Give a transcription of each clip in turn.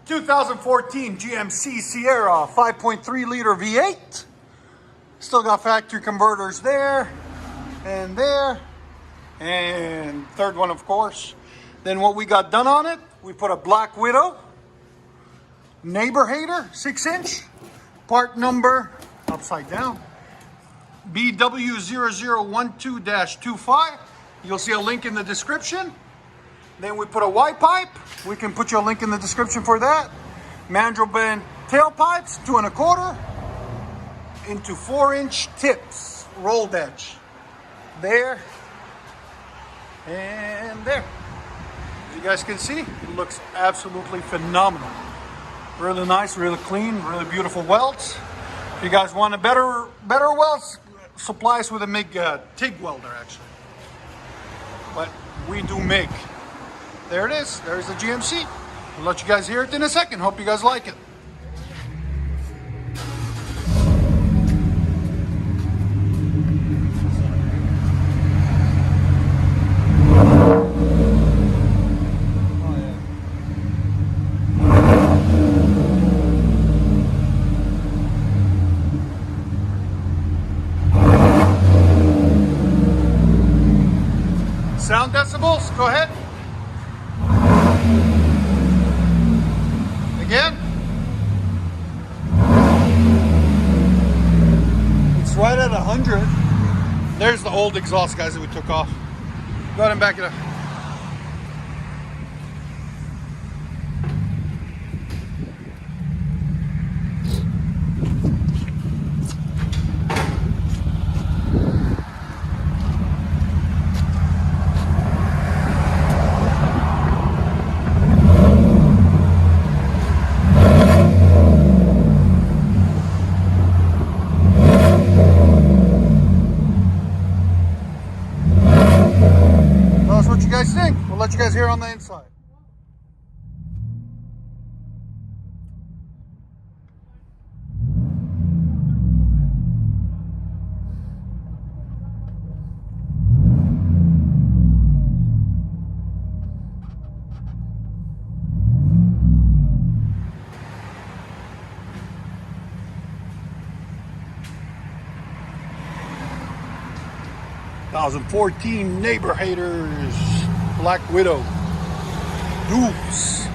2014 GMC Sierra 5.3 liter V8. Still got factory converters there, and third one, of course. Then what we got done on it, we put a Black Widow, neighbor hater, 6-inch, part number, upside down, BW0012-25. You'll see a link in the description. Then we put a Y pipe. We can put you a link in the description for that. Mandrel bend tailpipes, 2 1/4 into 4-inch tips, rolled edge. There and there. As you guys can see, it looks absolutely phenomenal. Really nice, really clean, really beautiful welds. If you guys want a better welds, supply us with a MIG TIG welder actually. But we do MIG. There it is. There's the GMC. I'll let you guys hear it in a second. Hope you guys like it. Sound decibels, go ahead. Again. It's right at 100. There's the old exhaust, guys, that we took off. Go ahead and back it up. What you guys think? We'll let you guys hear on the inside. (2014) Neighbor Haters Black Widow Dupes.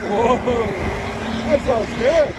Whoa, that sounds good.